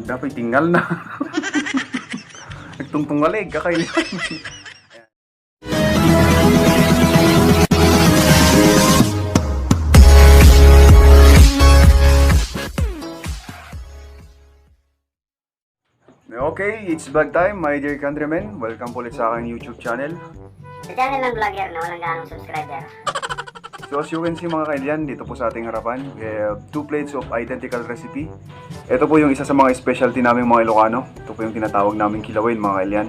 Dapat tinggal na. Nagtungtungalig, kakainin. Okay, it's vlog time, my dear countrymen. Welcome po ulit sa aking YouTube channel. Sa channel ng vlogger na walang ganong subscriber. So as you can see mga kailyan, dito po sa ating harapan, we have 2 plates of identical recipe. Ito po yung isa sa mga specialty namin mga Ilocano. Ito po yung tinatawag namin kilawin mga kailyan.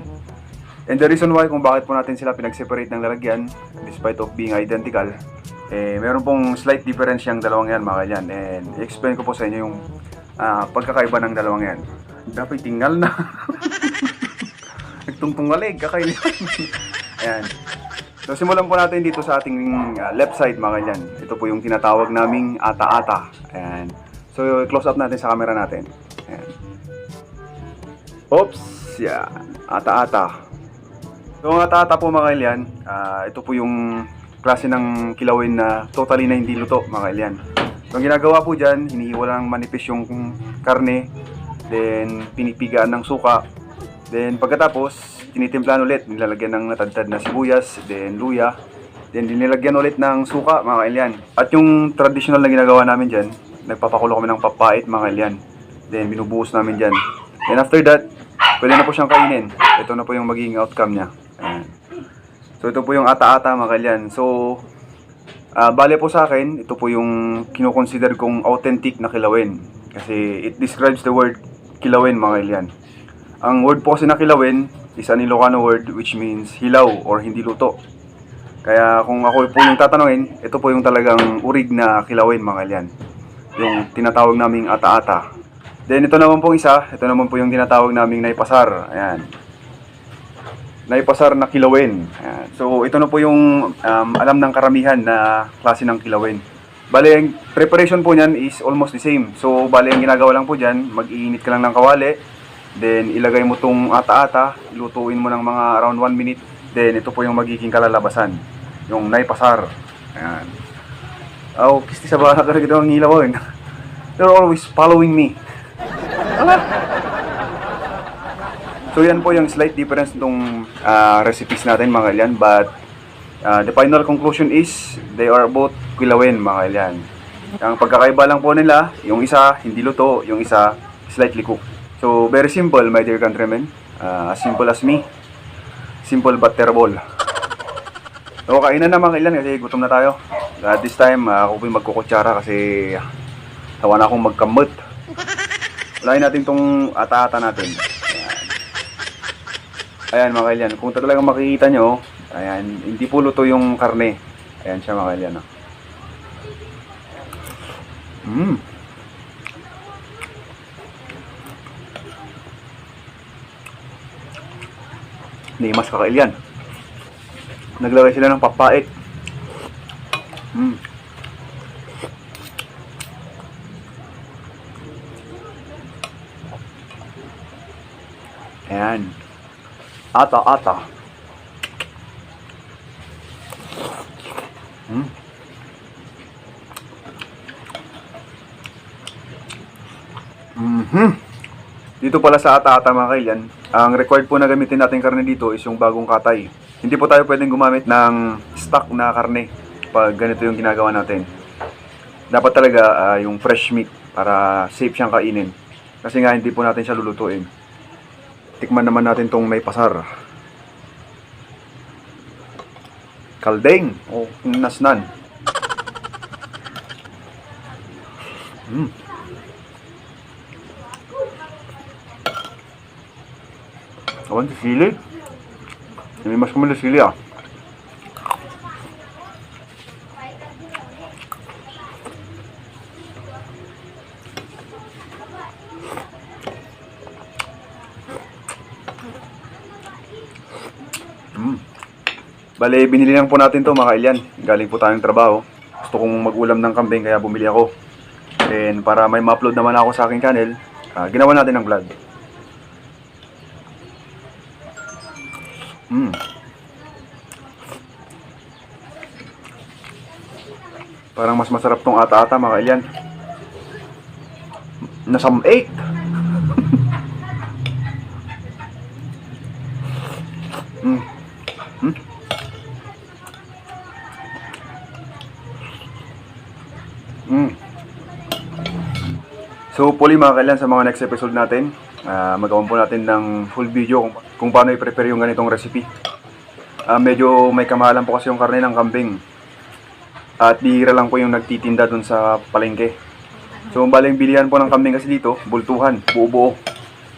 And the reason why kung bakit po natin sila pinag-separate ng lalagyan, despite of being identical, meron pong slight difference yung dalawang yan mga kailyan. And i-explain ko po sa inyo yung pagkakaiba ng dalawang yan. Dapat tinggal na. Nagtungtungalig, kakainin. Ayan. So simulan po natin dito sa ating left side mga kailyan. Ito po yung tinatawag naming ata-ata. Ayan. So close up natin sa camera natin. Ayan. Oops! Yan. Ata-ata. So ang ata-ata po mga kailyan, ito po yung klase ng kilawin na totally na hindi luto mga kailyan. So ang ginagawa po dyan, hinihiwalang manipis yung karne, then pinipigaan ng suka, then pagkatapos tinitimplan ulit, nilalagyan ng natadtad na sibuyas, then luya, then nilagyan ulit ng suka mga kailyan. At yung traditional na ginagawa namin dyan, nagpapakulo kami ng papait mga kailyan, then binubuhos namin dyan. Then after that, pwede na po siyang kainin. Ito na po yung magiging outcome niya. Ayan. So ito po yung ata-ata mga kailyan. So bale po sa akin, ito po yung kinukonsider kong authentic na kilawin. Kasi it describes the word kilawin mga kailyan. Ang word po kasi na kilawin is an Ilocano word which means hilaw or hindi luto. Kaya kung ako po yung tatanungin, ito po yung talagang urig na kilawin mga kailyan. Yung tinatawag naming ata-ata. Then ito naman po isa, ito naman po yung tinatawag naming naipasar. Ayan. Naipasar na kilawin. Ayan. So ito na po yung alam ng karamihan na klase ng kilawin. Bale, ang preparation po niyan is almost the same. So bale, ang ginagawa lang po dyan, mag-iinit ka lang ng kawali, then ilagay mo tong ata-ata, lutuin mo ng mga around 1 minute, then ito po yung magiging kalalabasan, yung naipasar. Ayan. Oh, kisti sa baha ka rin ang hilawin. They're always following me. So yan po yung slight difference nitong recipes natin mga kailyan, but the final conclusion is they are both kilawin mga kailyan. Ang pagkakaiba lang po nila, yung isa hindi luto, yung isa slightly cooked. So very simple my dear countrymen, as simple as me, simple but terrible. So kainan na mga kailyan kasi gutom na tayo. At this time ako po yung magkukutsara kasi tawa na akong magkamot. Ulayin natin tong ata-ata natin. Ayan mga kailyan, kung talagang makikita nyo, ayan, hindi po luto yung karne. Ayan siya mga kailyan. Nimas kakailyan. Naglagay sila ng papait. Ayan. Ata-ata. Dito pala sa ata-ata mga kailyan, ang required po na gamitin natin karne dito is yung bagong katay. Hindi po tayo pwedeng gumamit ng stock na karne pag ganito yung ginagawa natin. Dapat talaga yung fresh meat para safe siyang kainin. Kasi nga hindi po natin siya lulutuin. Tikman naman natin tong may pasar. Kaldeng o nasnan. Awan sa sili. Namimas ko muna sili ah. Bale, binili lang po natin to mga kailyan. Galing po tayong trabaho. Gusto kong mag-ulam ng kambing kaya bumili ako. And para may ma-upload naman ako sa aking channel, ginawa natin ng vlog. Parang mas masarap tong ata-ata mga kailyan. Nasam 8. So, puli mga kailan sa mga next episode natin. Magawan po natin ng full video kung paano i-prepare yung ganitong recipe. Medyo may kamahalan po kasi yung karne ng kambing. At bihira lang po yung nagtitinda dun sa palengke. So, baling bilihan po ng kambing kasi dito, bultuhan, buo-buo.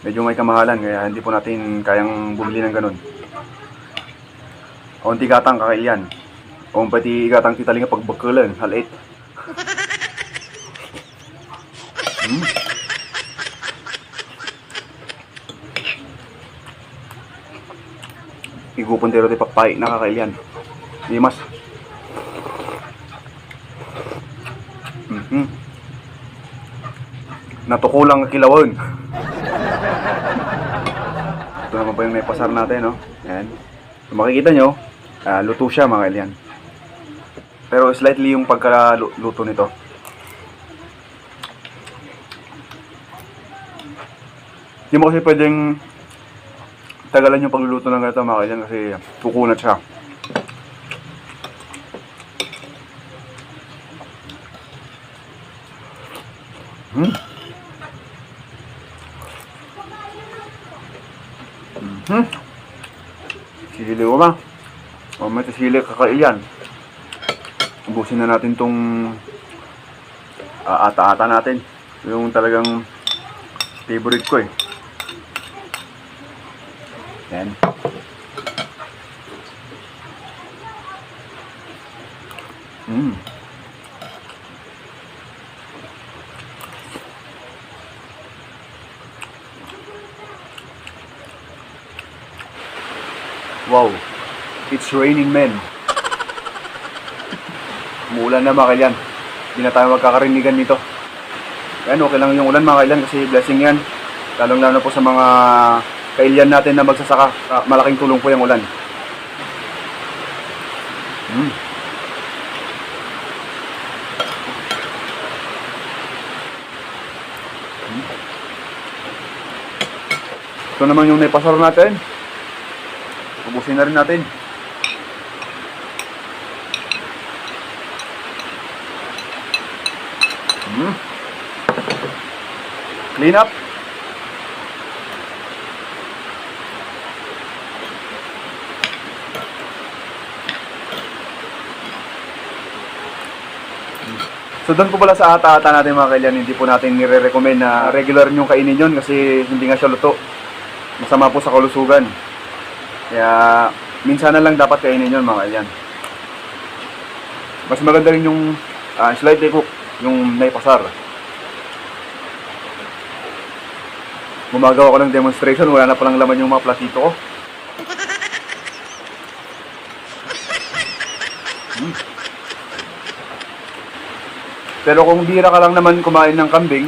Medyo may kamahalan, kaya hindi po natin kayang bumili ng ganun. Kaunti gatang kakailian. O pati gatang titaling pagbakalan, halit. Igupon tero ti papay, nakakailian. Limas. Natukulang kilawon. Ito naman po yung may pasar natin, no? Ayan. Kung makikita nyo, luto siya mga kailan. Pero slightly yung pagkaluto nito. Hindi mo kasi pwedeng tagalan yung pagluluto ng ganito mga kailan kasi kukunat siya. Sili ko ba? O may sili kakailian. Ubusin na natin tong ata-ata natin. Yung talagang favorite ko eh. Yan. Wow, it's raining men. Umuulan na mga kailan. Hindi na tayo magkakarinigan nito. Ayan, okay lang yung ulan mga kailan kasi blessing yan. Lalong-lalo po sa mga kailian natin na magsasaka. Malaking tulong po yung ulan. Ito naman yung naipasaro natin. Ubusin na rin natin. Clean up. So doon po pala sa ata-ata natin mga kailan, hindi po natin nire-recommend na regular nyo kainin yun kasi hindi nga siya luto. Masama po sa kalusugan. Kaya minsan na lang dapat kainin yun mga kailan. Mas maganda rin yung slightly cook, yung naipasar. Gumagawa ko ng demonstration, wala na palang laman yung mga platito ko. Pero kung bira ka lang naman kumain ng kambing,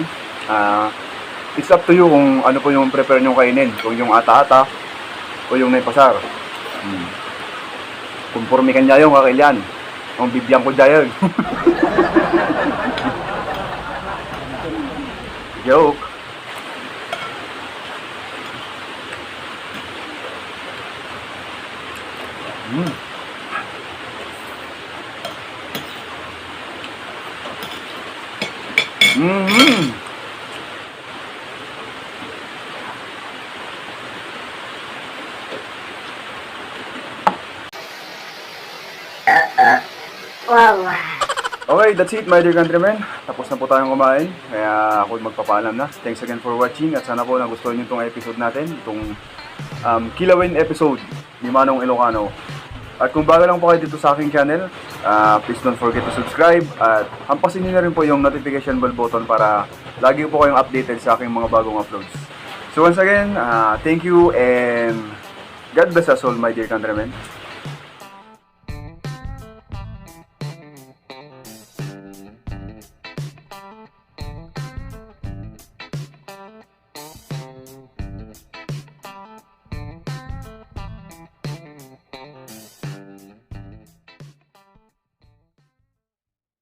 it's up to you kung ano po yung prepare nyo kainin. Kung yung ata-ata o yung naipasar. Kumpurmi ka niya yung kakailan. Kung bibiyang ko dyan. Joke. Wow. Okay, that's it my dear countrymen. Tapos na po tayong kumain. Kaya ako magpapaalam na. Thanks again for watching. At sana po nagustuhan nyo itong episode natin. Itong Kilawin episode ni Manong Ilocano. At kung bago lang po kayo dito sa aking channel, please don't forget to subscribe. At hampasin nyo na rin po yung notification bell button para lagi po kayong updated sa aking mga bagong uploads. So once again, thank you and God bless us all my dear countrymen.